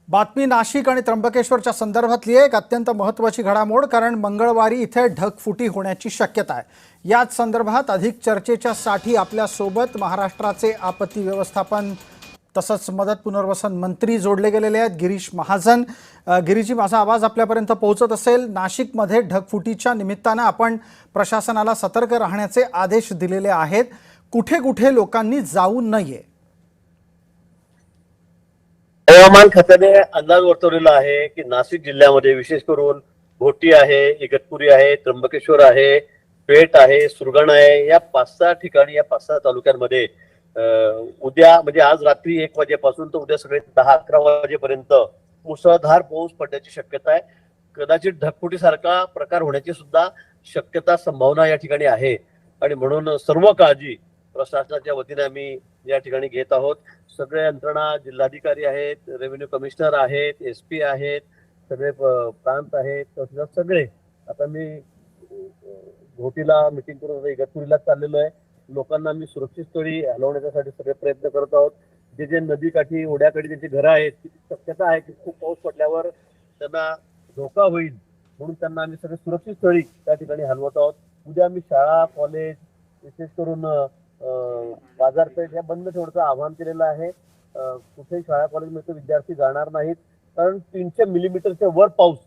बातमी नाशिक आणि त्र्यंबकेश्वरच्या संदर्भातली एक अत्यंत महत्त्वाची घडामोड, कारण मंगळवारी इथे ढगफुटी होण्याची शक्यता आहे। याच संदर्भात अधिक चर्चेच्या साठी आपल्या सोबत महाराष्ट्राचे आपत्ती व्यवस्थापन तसंच मदत पुनर्वसन मंत्री जोडले गेलेले आहेत, गिरीश महाजन। गिरीजी, माझा आवाज आपल्यापर्यंत पोहोचत असेल? नाशिकमध्ये ढगफुटीच्या निमित्तानं आपण प्रशासनाला सतर्क राहण्याचे आदेश दिलेले आहेत, कुठे कुठे लोकांनी जाऊ नये? हवामान खात्याने अंदाज वर्तवलेला आहे की नाशिक जिल्ह्यामध्ये विशेष करून घोटी आहे, इगतपुरी आहे, त्र्यंबकेश्वर आहे, पेठ आहे, सुरगाणा आहे, या 5-6 ठिकाणी, या 5-6 तालुक्यांमध्ये उद्या म्हणजे आज रात्री 1 वाजेपासून तर उद्या सगळे 10-11 वाजेपर्यंत मुसळधार पाऊस पडण्याची शक्यता आहे। कदाचित ढगफुटीसारखा प्रकार होण्याची सुद्धा शक्यता, संभावना या ठिकाणी आहे। आणि म्हणून सर्व काळजी प्रशासनाच्या वतीने आम्ही या ठिकाणी घेत आहोत। सगळे यंत्रणा, जिल्हाधिकारी आहेत, रेव्हेन्यू कमिशनर आहेत, SP आहेत, सगळे प्रांत आहेत, तहसीलदार सगळे। आता मी घोटीला मीटिंग करून इगतपुरीला चाललेलो आहे। लोकांना आम्ही सुरक्षित स्थळी हलवण्यासाठी सगळे प्रयत्न करत आहोत। जे जे नदीकाठी, ओढ्याकाठी ज्यांची घरं आहेत, शक्यता आहे की खूप पाऊस पडल्यावर त्यांना धोका होईल, म्हणून त्यांना आम्ही सगळे सुरक्षित स्थळी त्या ठिकाणी हलवत आहोत। उद्या आम्ही शाळा, कॉलेज, विशेष करून बाजारपेठ या बंद ठेवण्याचं आवाहन केलेलं आहे। कुठेही शाळा कॉलेजमध्ये विद्यार्थी जाणार नाहीत, कारण 300 मिलीमीटरच्या वर पाऊस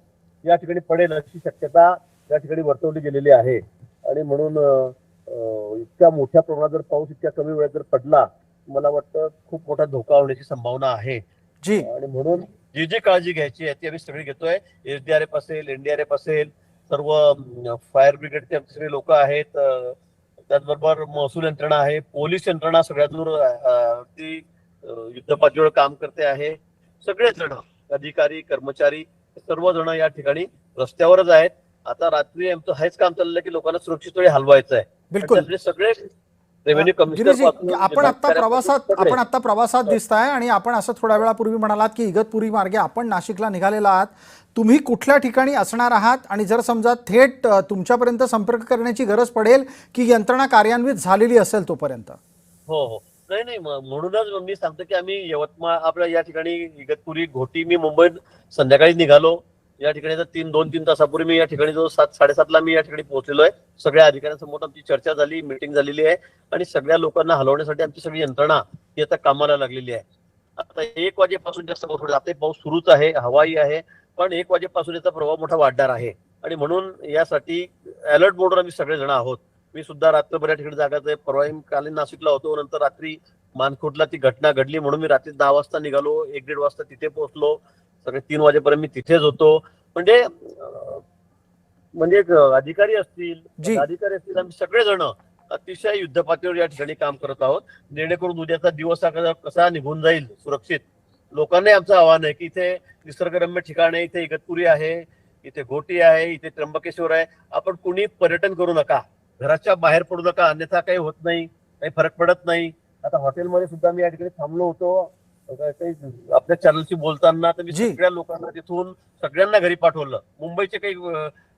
या ठिकाणी पडेल अशी शक्यता या ठिकाणी वर्तवली गेलेली आहे। आणि म्हणून इतक्या मोठ्या प्रमाणात जर पाऊस इतक्या कमी वेळात जर पडला, मला वाटतं खूप मोठा धोका होण्याची संभावना आहे जी। आणि म्हणून जी जी काळजी घ्यायची आहे ती आम्ही सगळी घेतोय। SDRF असेल, NDRF असेल, सर्व फायर ब्रिगेडचे सगळे लोक आहेत, त्याचबरोबर महसूल यंत्रणा आहे, पोलीस यंत्रणा सगळ्यात दूर ती युद्धपातळीवर काम करते आहे। सगळेच जण, अधिकारी, कर्मचारी, सर्वजण या ठिकाणी रस्त्यावरच आहेत। आता रात्री आमचं हेच काम चाललंय की लोकांना सुरक्षित स्थळी हलवायचं आहे। बिलकुल सगळे रेव्हेन्यू गिरीजी, कमिशनर आपण आता प्रवासात दिसताय आणि आपण असं थोड्या वेळापूर्वी म्हणालात की इगतपुरी मार्गे आपण नाशिकला निघालेला आहात। तुम्ही कुठल्या ठिकाणी असणार आहात? आणि जर समजा थेट तुमच्यापर्यंत संपर्क करण्याची गरज पडेल की यंत्रणा कार्यान्वित झालेली असेल तोपर्यंत? हो हो, नाही, म्हणूनच मी सांगतो की आम्ही यवतमाळ, आपल्या या ठिकाणी इगतपुरी, घोटी, मी मुंबईत संध्याकाळी निघालो। या ठिकाणी तर 2-3 तासापूर्वी मी या ठिकाणी जो 7-7:30ला मी या ठिकाणी पोहोचलेलो आहे। सगळ्या अधिकाऱ्यांसमोर आमची चर्चा झाली, मीटिंग झालेली आहे आणि सगळ्या लोकांना हलवण्यासाठी आमची सगळी यंत्रणा ही आता कामाला लागलेली आहे। आता 1 वाजेपासून जास्त पाऊस, आता पाऊस सुरूच आहे, हवाई आहे, पण 1 वाजेपासून याचा प्रभाव मोठा वाढणार आहे आणि म्हणून यासाठी अलर्ट मोडवर आम्ही सगळेजण आहोत। मी सुद्धा रात्रभर या ठिकाणी जागाच आहे। परवा काल नाशिकला होतो, नंतर रात्री मानखुर्दला ती घटना घडली म्हणून मी रात्री 10 वाजता निघालो, 1-1:30 वाजता तिथे पोहोचलो, सगळे 3 वाजेपर्यंत मी तिथेच होतो। म्हणजे अधिकारी असतील, अधिकारी असतील, आम्ही सगळेजण अतिशय युद्धपातळीवर या ठिकाणी काम करत आहोत, जेणेकरून उद्याचा दिवस कसा निघून जाईल सुरक्षित। लोकांना आमचं आव्हान आहे की इथे निसर्गरम्य ठिकाण आहे, इथे इगतपुरी आहे, इथे घोटी आहे, इथे त्र्यंबकेश्वर आहे, आपण कुणी पर्यटन करू नका, घराच्या बाहेर पडू नका, अन्यथा काही होत नाही, काही फरक पडत नाही। आता हॉटेलमध्ये सुद्धा मी या ठिकाणी थांबलो होतो काही आपल्या चॅनलशी बोलताना, तर मी सगळ्या लोकांना तिथून सगळ्यांना घरी पाठवलं। मुंबईचे काही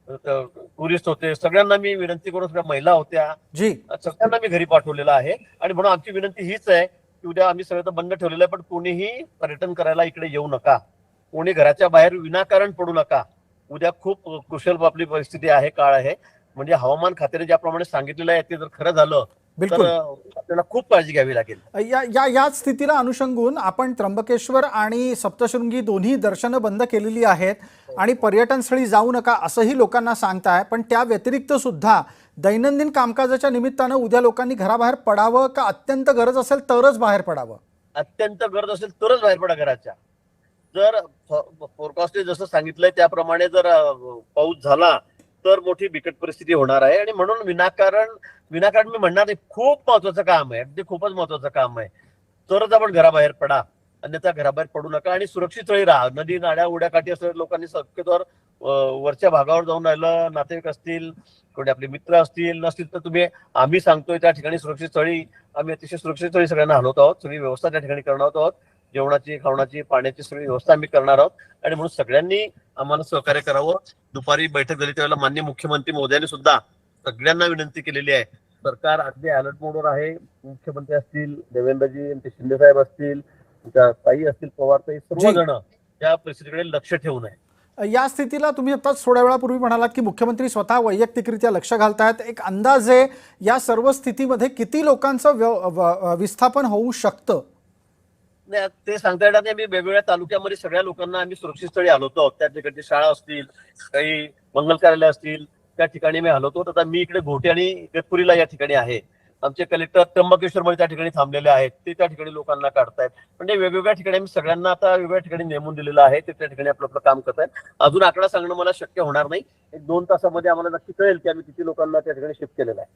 टुरिस्ट होते, सगळ्यांना मी विनंती करून, सगळ्या महिला होत्या, सगळ्यांना मी घरी पाठवलेलं आहे। आणि म्हणून आमची विनंती हीच आहे की उद्या आम्ही सगळं तर बंद ठेवलेलं आहे, पण कोणीही पर्यटन करायला इकडे येऊ नका, कोणी घराच्या बाहेर विनाकारण पडू नका। उद्या खूप कुशल आपली परिस्थिती आहे, काळ आहे, म्हणजे हवामान खात्याने ज्याप्रमाणे सांगितलेलं आहे ते जर खरं झालं तर आपल्याला खूप काळजी घ्यावी लागेल। याच स्थितीला अनुषंगून आपण त्र्यंबकेश्वर आणि सप्तशृंगी दोन्ही दर्शनं बंद केलेली आहेत आणि पर्यटन स्थळी जाऊ नका असंही लोकांना सांगताय, पण त्या व्यतिरिक्त सुद्धा दैनंदिन कामकाजाच्या निमित्तानं उद्या लोकांनी घराबाहेर पडावं का अत्यंत गरज असेल तरच बाहेर पडावं? अत्यंत गरज असेल तरच बाहेर पडा घराच्या। जर फोरकास्टने जसं सांगितलंय त्याप्रमाणे जर पाऊस झाला तर मोठी बिकट परिस्थिती होणार आहे। आणि म्हणून विनाकारण मी म्हणणार नाही, खूप महत्वाचं काम आहे, अगदी खूपच महत्वाचं काम आहे, तरच आपण घराबाहेर पडा, अन्यथा घराबाहेर पडू नका आणि सुरक्षित स्थळी राहा। नदी, नाड्या, ओढ्याकाठी असलेल्या लोकांनी शक्यतोवर वरच्या भागावर जाऊन राहिलं, नातेवाईक असतील, कोणी आपले मित्र असतील, नसतील तर तुम्ही, आम्ही सांगतोय त्या ठिकाणी सुरक्षित स्थळी, आम्ही अतिशय सुरक्षित स्थळी सगळ्यांना हलवत आहोत, सगळी व्यवस्था त्या ठिकाणी करणार आहोत, जेवणाची, खावणाची, पाण्याची सगळी व्यवस्था आम्ही करणार आहोत। आणि म्हणून सगळ्यांनी आम्हाला सहकार्य करावं। दुपारी बैठक झाली त्यावेळेला माननीय मुख्यमंत्री महोदयांनी सुद्धा सगळ्यांना विनंती केलेली आहे। सरकार अगदी अलर्ट मोडवर आहे, मुख्यमंत्री असतील, देवेंद्रजी, शिंदे साहेब असतील, ताई असतील, पवार ताई, सर्वजण त्या परिस्थितीकडे लक्ष ठेवू नये. या स्थितीला तुम्ही आता थोड्या वेळापूर्वी म्हणालात की मुख्यमंत्री स्वतः वैयक्तिकरित्या लक्ष घालतायत. एक अंदाजे या सर्व स्थितीमध्ये किती लोकांचं विस्थापन होऊ शकतं? नाही, ते सांगता येणार नाही. आम्ही वेगवेगळ्या तालुक्यामध्ये सगळ्या लोकांना आम्ही सुरक्षित स्थळी हलवतो. त्या ठिकाणी शाळा असतील, काही मंगल कार्यालय असतील, त्या ठिकाणी मी हलवतो. आता मी इकडे घोटे आणि इगतपुरीला या ठिकाणी आहे. आमचे कलेक्टर त्र्यंबकेश्वरमध्ये त्या ठिकाणी थांबलेले आहेत, ते त्या ठिकाणी लोकांना काढतायत. म्हणजे वेगवेगळ्या ठिकाणी आम्ही सगळ्यांना आता वेगवेगळ्या ठिकाणी नेमून दिलेलं आहे. ते त्या ठिकाणी आपलं काम करतायत. अजून आकडा सांगणं मला शक्य होणार नाही. 1-2 तासामध्ये आम्हाला नक्की कळेल की आम्ही किती लोकांना त्या ठिकाणी शिफ्ट केलेलं आहे.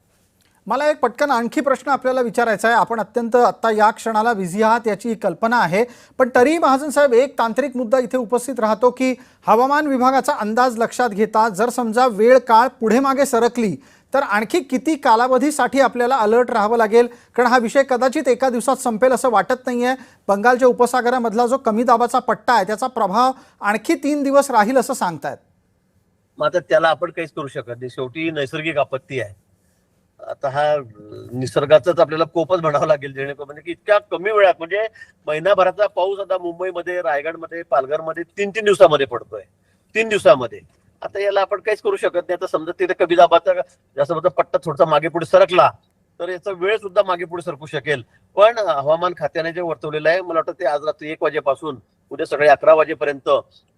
मला एक पटकन आणखी प्रश्न आपल्याला विचारायचा आहे. आपण अत्यंत आत्ता या क्षणाला बिझी आहात याची कल्पना आहे, पण तरीही महाजन साहेब एक तांत्रिक मुद्दा इथे उपस्थित राहतो की हवामान विभागाचा अंदाज लक्षात घेता जर समजा वेळ काळ पुढे मागे सरकली तर आणखी किती कालावधीसाठी आपल्याला अलर्ट राहावं लागेल? कारण हा विषय कदाचित एका दिवसात संपेल असं वाटत नाहीये. बंगालच्या उपसागरामधला जो कमी दाबाचा पट्टा आहे त्याचा प्रभाव आणखी 3 दिवस राहील असं सांगतायत. मग आता त्याला आपण काहीच करू शकत नाही. शेवटी नैसर्गिक आपत्ती आहे. आता हा निसर्गाचाच आपल्याला कोपच म्हणावा लागेल. जेणेकरून म्हणजे की इतक्या कमी वेळात म्हणजे महिनाभराचा पाऊस आता मुंबईमध्ये, रायगडमध्ये, पालघरमध्ये 3-3 दिवसामध्ये पडतोय. 3 दिवसामध्ये. आता याला आपण काहीच करू शकत नाही. आता समजा तिथे कमी दाबाचा जास्त मोठा पट्टा थोडासा मागे पुढे सरकला तर याचा वेळ सुद्धा मागे पुढे सरकू शकेल. पण हवामान खात्याने जे वर्तवलेलं आहे, मला वाटतं ते आज रात्री 1 वाजेपासून उद्या सकाळी 11 वाजेपर्यंत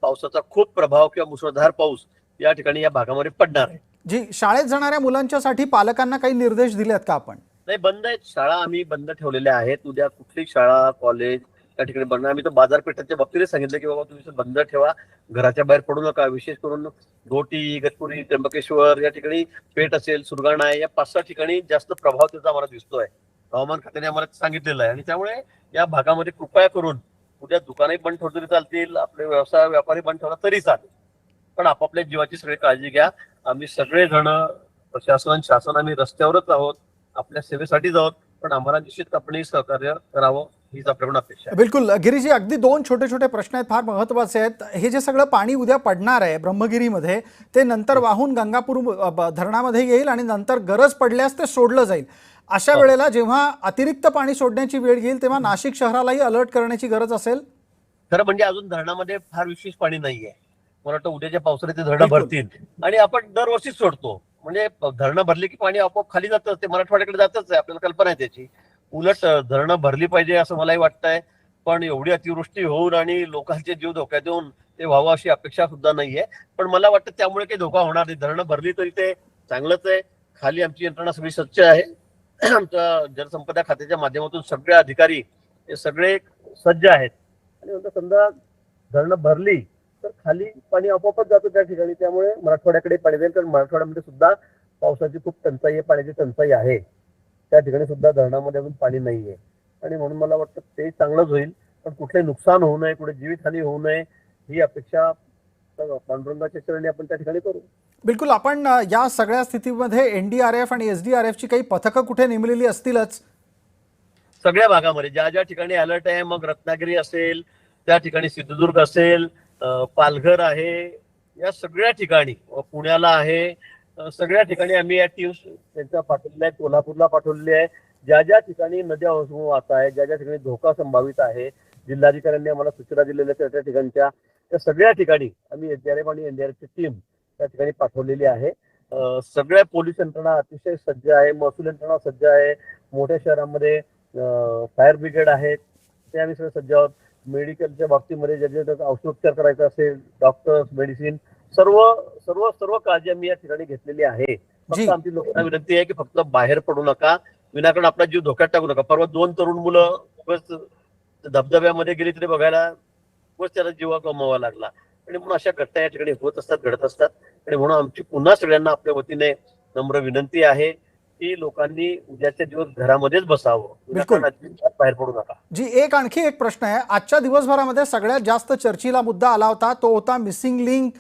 पावसाचा खूप प्रभाव किंवा मुसळधार पाऊस या ठिकाणी या भागामध्ये पडणार आहे. जी शाळेत जाणाऱ्या मुलांच्यासाठी पालकांना काही निर्देश दिलेत का आपण? नाही, बंद आहेत. शाळा आम्ही बंद ठेवलेल्या आहेत. उद्या कुठली शाळा, कॉलेज त्या ठिकाणी बंद. आम्ही तर बाजारपेठाच्या बाबतीत सांगितलं की बाबा तुम्ही बंद ठेवा, घराच्या बाहेर पडू नका. विशेष करून घोटी, इगतपुरी, त्र्यंबकेश्वर या ठिकाणी पेठ असेल, सुरगाणा आहे, या 5-6 ठिकाणी जास्त प्रभाव त्याचा आम्हाला दिसतोय. हवामान खात्याने आम्हाला सांगितलेलं आहे आणि त्यामुळे या भागामध्ये कृपया करून उद्या दुकानही बंद ठेवली चालतील, आपले व्यवसाय व्यापारी बंद ठेवला तरी चालेल, पण आपापल्या जीवाची सगळी काळजी घ्या. आम्ही सगळेजण प्रशासन, शासन आम्ही रस्त्यावरच आहोत, आपल्या सेवेसाठीच आहोत, पण आम्हाला निश्चित आपण सहकार्य करावं हीच आपल्याकडून अपेक्षा आहे. बिलकुल गिरीजी, अगदी 2 छोटे छोटे प्रश्न आहेत, फार महत्त्वाचे आहेत. हे जे सगळं पाणी उद्या पडणार आहे ब्रह्मगिरीमध्ये ते नंतर वाहून गंगापूर धरणामध्ये येईल आणि नंतर गरज पडल्यास ते सोडलं जाईल. अशा वेळेला जेव्हा अतिरिक्त पाणी सोडण्याची वेळ येईल तेव्हा नाशिक शहरालाही अलर्ट करण्याची गरज असेल. खरं म्हणजे अजून धरणामध्ये फार विशेष पाणी नाहीये. मला वाटतं उद्याच्या पावसाळ्यात ते धरणं भरतील आणि आपण दरवर्षीच सोडतो. म्हणजे धरणं भरली की पाणी आपोआप खाली जातं, ते मराठवाड्याकडे जातच आहे, आपल्याला कल्पना आहे त्याची. उलट धरणं भरली पाहिजे असं मलाही वाटतंय, पण एवढी अतिवृष्टी होऊन आणि लोकांचे जीव धोक्यात येऊन ते व्हावं अशी अपेक्षा सुद्धा नाहीये. पण मला वाटतं त्यामुळे काही धोका होणार नाही. धरणं भरली तरी ते चांगलंच आहे. खाली आमची यंत्रणा सगळी स्वच्छ आहे. आमच्या जलसंपदा खात्याच्या माध्यमातून सगळे अधिकारी हे सगळे सज्ज आहेत आणि समजा धरणं भरली तर खाली पाणी आपोआपच जातं त्या ठिकाणी. त्यामुळे मराठवाड्याकडे पाणी जाईल, कारण मराठवाड्यामध्ये सुद्धा पावसाची खूप टंचाई आहे, पाण्याची टंचाई आहे. त्या ठिकाणी सुद्धा धरणामध्ये अजून पाणी नाहीये आणि म्हणून मला वाटतं ते चांगलंच होईल. पण कुठले नुकसान होऊ नये, कुठे जीवितहानी होऊ नये ही अपेक्षा पांडुरंगाच्या चरणी आपण त्या ठिकाणी करू. बिलकुल. आपण या सगळ्या स्थितीमध्ये NDRF आणि SDRFची काही पथकं कुठे नेमलेली असतीलच सगळ्या भागामध्ये ज्या ज्या ठिकाणी अलर्ट आहे. मग रत्नागिरी असेल, त्या ठिकाणी सिंधुदुर्ग असेल, पालघर आहे, या सगळ्या ठिकाणी, पुण्याला आहे, सगळ्या ठिकाणी आम्ही या टीम्स त्यांच्या पाठवलेल्या आहेत. कोल्हापूरला पाठवलेली आहे. ज्या ज्या ठिकाणी नद्या वाहत आहे, ज्या ज्या ठिकाणी धोका संभावित आहे, जिल्हाधिकाऱ्यांनी आम्हाला सूचना दिलेल्या त्या ठिकाणच्या त्या सगळ्या ठिकाणी आम्ही SDRF आणि NDRFची टीम त्या ठिकाणी पाठवलेली आहे. सगळ्या पोलीस यंत्रणा अतिशय सज्ज आहे, महसूल यंत्रणा सज्ज आहे, मोठ्या शहरांमध्ये फायर ब्रिगेड आहेत, ते आम्ही सगळे सज्ज आहोत. मेडिकलच्या बाबतीमध्ये जे औषधोपचार करायचा असेल, डॉक्टर्स, मेडिसिन, सर्व सर्व सर्व काळजी आम्ही या ठिकाणी घेतलेली आहे. फक्त आमची लोकांना विनंती आहे की फक्त बाहेर पडू नका, विनाकारण आपला जीव धोक्यात टाकू नका. परवा 2 तरुण मुलं धबधब्यामध्ये गेली तरी बघायला त्याला जीवा गमवावा लागला. आणि म्हणून अशा घटना या ठिकाणी होत असतात, घडत असतात. आणि म्हणून आमची पुन्हा सगळ्यांना आपल्या वतीने नम्र विनंती आहे की लोकांनी उद्याच्या दिवस घरामध्येच बसावं, बाहेर पडू नका. जी आणखी एक प्रश्न आहे. आजच्या दिवसभरामध्ये सगळ्यात जास्त चर्चेला मुद्दा आला होता तो होता मिसिंग लिंक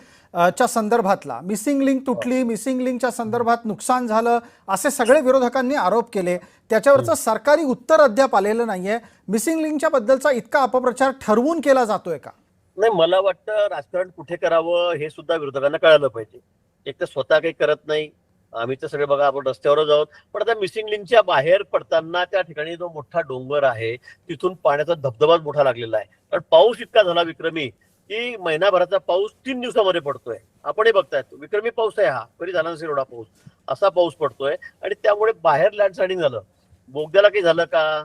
च्या संदर्भातला. मिसिंग लिंक तुटली, मिसिंग लिंकच्या संदर्भात नुकसान झालं असे सगळे विरोधकांनी आरोप केले. त्याच्यावरचं सरकारी उत्तर अद्याप आलेलं नाहीये. मिसिंग लिंकच्या बद्दलचा इतका अपप्रचार ठरवून केला जातोय का? नाही, मला वाटतं राजकारण कुठे करावं हे सुद्धा विरोधकांना कळायला पाहिजे. एक तर स्वतः काही करत नाही, आम्ही तर सगळे बघा आपण रस्त्यावरच आहोत. पण आता मिसिंग लिंकच्या बाहेर पडताना त्या ठिकाणी जो मोठा डोंगर आहे तिथून पाण्याचा धबधबाच मोठा लागलेला आहे. कारण पाऊस इतका झाला विक्रमी, की महिनाभराचा पाऊस 3 दिवसामध्ये पडतोय. आपणही बघताय विक्रमी पाऊस आहे हा, कधी झाला नसेल एवढा पाऊस. असा पाऊस पडतोय आणि त्यामुळे बाहेर लँडस्लायडिंग झालं. बोगद्याला काही झालं का,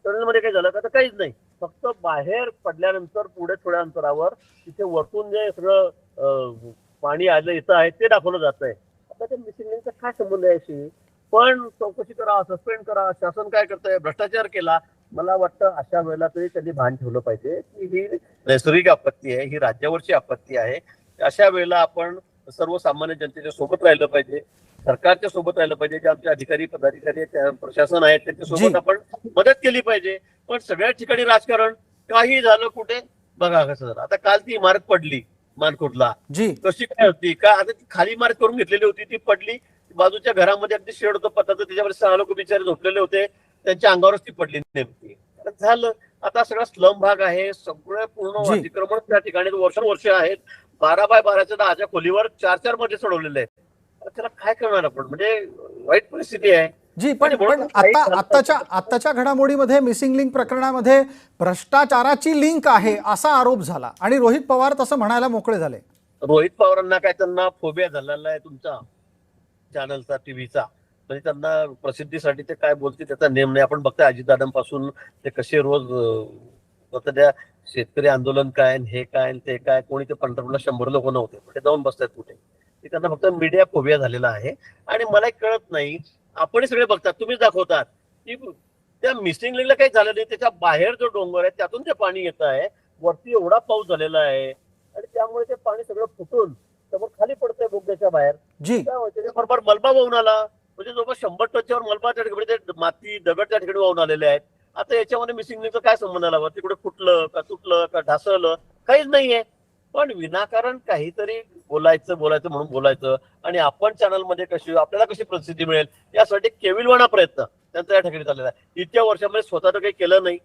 टनेलमध्ये काही झालं का, तर काहीच नाही. फक्त बाहेर पडल्यानंतर पुढे थोड्या अंतरावर तिथे वरतून जे सगळं पाणी आलं येतं आहे ते दाखवलं जात आहे. आता त्या मिसिंग लिंकचा काय संबंध आहे याशी? पण चौकशी करा, सस्पेंड करा. शासन काय करतंय? भ्रष्टाचार केला. मला वाटतं अशा वेळेला तरी त्यांनी भान ठेवलं पाहिजे की ही नैसर्गिक आपत्ती आहे, ही राज्यावरची आपत्ती आहे. अशा वेळेला आपण सर्वसामान्य जनतेच्या सोबत राहिलं पाहिजे, सरकारच्या सोबत राहिलं पाहिजे. जे आमचे अधिकारी पदाधिकारी प्रशासन आहेत त्यांच्या जी. सोबत आपण मदत केली पाहिजे. पण सगळ्या ठिकाणी राजकारण, काही झालं कुठे बघा कसं झालं. आता काल ती इमारत पडली मानकोटला, जी. कशी काय होती का, आता ती खाली इमारत करून घेतलेली होती, ती पडली. बाजूच्या घरामध्ये अगदी शेड होतं पताचं, त्याच्यावर 6 लोक बिचारे झोपलेले होते, त्यांच्या अंगावरच ती पडली नेमकी. झालं. आता सगळा स्लम भाग आहे, सगळं पूर्ण जी. अतिक्रमण त्या ठिकाणी वर्ष आहेत. 12 बाय 12च्या 10च्या खोलीवर 4-4 मध्ये चढवलेले आहेत. आता त्याला काय करणार आपण? म्हणजे वाईट परिस्थिती आहे. जी, पण आत्ताच्या घडामोडीमध्ये मिसिंग लिंक प्रकरणामध्ये भ्रष्टाचाराची लिंक आहे असा आरोप झाला आणि रोहित पवार तसं म्हणायला मोकळे झाले. रोहित पवारांना काय, त्यांना फोबिया झालेला आहे तुमचा चॅनलचा, टीव्हीचा. म्हणजे त्यांना प्रसिद्धीसाठी ते काय बोलते त्याचा नेम नाही. आपण बघतोय अजितदादांपासून ते कसे रोज त्या शेतकरी आंदोलन काय, हे काय ते काय, कोणी ते पंढरपूरला 100 लोक नव्हते, ते जाऊन बसतात कुठे. ते त्यांना फक्त मीडिया फोबिया झालेला आहे. आणि मला कळत नाही, आपण सगळे बघतात, तुम्हीच दाखवतात की त्या मिसिंग लिंकला काही झालं नाही, त्याच्या बाहेर जो डोंगर आहे त्यातून ते पाणी येत आहे. वरती एवढा पाऊस झालेला आहे आणि त्यामुळे ते पाणी सगळं फुटून समोर खाली पडतंय बोगद्याच्या बाहेर. जी. त्याच्याबरोबर मलबा वाहून आला. म्हणजे जवळपास 100 टक्क्यावर मलबा त्या ठिकाणी, माती दगड त्या ठिकाणी वाहून आलेले आहेत. आता याच्यामध्ये मिसिंग लिंकचा काय संबंध आला? वरती कुठे फुटलं का, तुटलं का, ढासळलं, काहीच नाहीये. पण विनाकारण काहीतरी बोलायचं म्हणून बोलायचं. आणि आपण चॅनलमध्ये आपल्याला कशी प्रसिद्धी मिळेल यासाठी केविलवाणा प्रयत्न त्यांचा या ठिकाणी चाललेला आहे. इतक्या वर्षामध्ये स्वतः तर काही केलं नाही,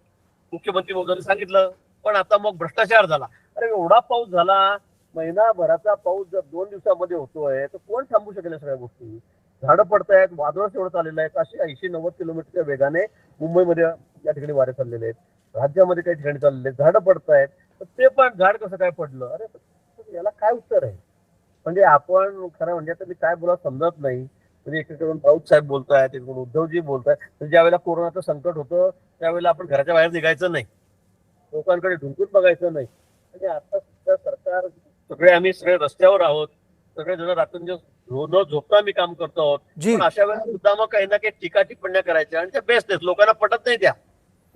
मुख्यमंत्री महोदयांनी सांगितलं, पण आता मग भ्रष्टाचार झाला. अरे एवढा पाऊस झाला, महिनाभराचा पाऊस जर 2 दिवसामध्ये होतोय तर कोण थांबू शकेल सगळ्या गोष्टी? झाडं पडतायत, वादळ एवढं चाललेलं आहे. अशी 80-90 किलोमीटरच्या वेगाने मुंबईमध्ये या ठिकाणी वारे चाललेले आहेत, राज्यामध्ये काही ठिकाणी चाललेले आहेत, झाडं पडतायत. ते पण झाड कसं काय पडलं? अरे याला काय उत्तर आहे? म्हणजे आपण खरं म्हणजे आता मी काय बोला समजत नाही. म्हणजे एकीकडून राऊत साहेब बोलतायत, एकीकडून उद्धवजी बोलतायत. ज्या वेळेला कोरोनाचं संकट होतं त्यावेळेला आपण घराच्या बाहेर निघायचं नाही, लोकांकडे ढुंकून बघायचं नाही. आणि आता सुद्धा सरकार आम्ही सगळे रस्त्यावर आहोत, सगळे जण रात्री न झोपता आम्ही काम करतो आहोत. जी. पण अशा वेळेला सुद्धा मग काही ना काही टीका टिप्पण्या करायच्या आणि त्या बेस्ट आहेत. लोकांना पटत नाही, त्या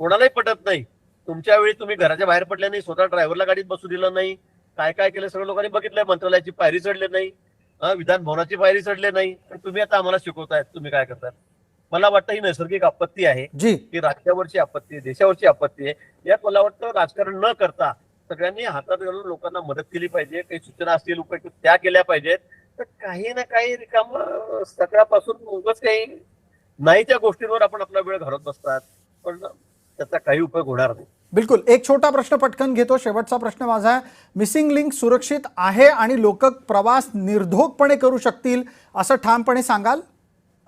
कोणालाही पटत नाही. तुमच्या वेळी तुम्ही घराच्या बाहेर पडले नाही, स्वतः ड्रायव्हरला गाडीत बसू दिलं नाही, काय काय केलं सगळं लोकांनी बघितलंय. मंत्रालयाची पायरी चढले नाही, विधान भवनाची पायरी चढले नाही. पण तुम्ही आता आम्हाला शिकवतायत तुम्ही काय करताय. मला वाटतं ही नैसर्गिक आपत्ती आहे, जी. ही राज्यावरची आपत्ती आहे, देशावरची आपत्ती आहे. यात मला वाटतं राजकारण न करता सगळ्यांनी हातात घालून लोकांना मदत केली पाहिजे. काही सूचना असतील उपयुक्त त्या केल्या पाहिजेत. तर काही ना काही रिकाम सकाळपासून उगाच काही नाही त्या गोष्टींवर आपण आपला वेळ घालवत बसतात, पण त्याचा काही उपयोग होणार नाही. बिलकुल. एक छोटा प्रश्न पटकन घेतो, शेवटचा प्रश्न माझा आहे. मिसिंग लिंक सुरक्षित आहे आणि लोक प्रवास निर्धोकपणे करू शकतील असं ठामपणे सांगाल?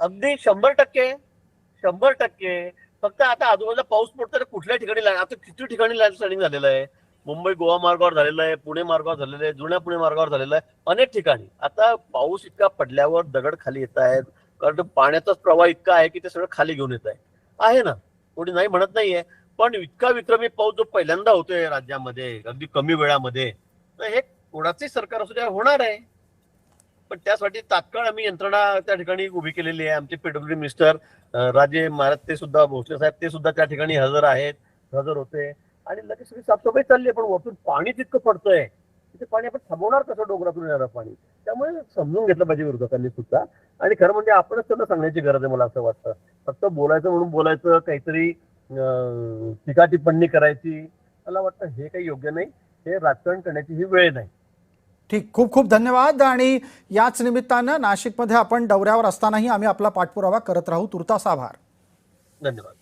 अगदी 100%. फक्त आता आजूबाजूला पाऊस पडतो, कुठल्या ठिकाणी आता किती ठिकाणी लँडस्लायडिंग झालेलं आहे. मुंबई गोवा मार्गावर झालेलं आहे, पुणे मार्गावर झालेलं आहे, जुन्या पुणे मार्गावर झालेलं आहे, अनेक ठिकाणी. आता पाऊस इतका पडल्यावर दगड खाली येत आहेत, कारण पाण्याचाच प्रवाह इतका आहे की ते सगळं खाली घेऊन येत आहे ना, कोणी नाही म्हणत नाहीये. पण इतका विक्रमी पाऊस जो पहिल्यांदा होतोय राज्यामध्ये अगदी कमी वेळामध्ये, तर हे कोणाचंही सरकार असू द्या होणार आहे. पण त्यासाठी तात्काळ आम्ही यंत्रणा त्या ठिकाणी उभी केलेली आहे. आमचे पीडब्ल्यूडी मिनिस्टर राजे महाराज ते सुद्धा, भोसले साहेब ते सुद्धा त्या ठिकाणी हजर होते. आणि लगेच सगळी साफसफाई चालली आहे. पण वरतून पाणी तितकं पडतंय, तिथे पाणी आपण थांबवणार कसं? डोंगरातून येणारं पाणी. त्यामुळे समजून घेतलं पाहिजे विरोधकांनी सुद्धा. आणि खरं म्हणजे आपणच त्यांना सांगण्याची गरज आहे मला असं वाटतं. फक्त बोलायचं म्हणून बोलायचं, काहीतरी टीका टिप्पणी करायची, मला वाटतं हे काही योग्य नाही. हे राजकारण करण्याची ही वेळ नाही. ठीक, खूप खूप धन्यवाद. आणि याच निमित्तानं नाशिकमध्ये आपण दौऱ्यावर असतानाही आम्ही आपला पाठपुरावा करत राहू. तुर्तास आभार. धन्यवाद.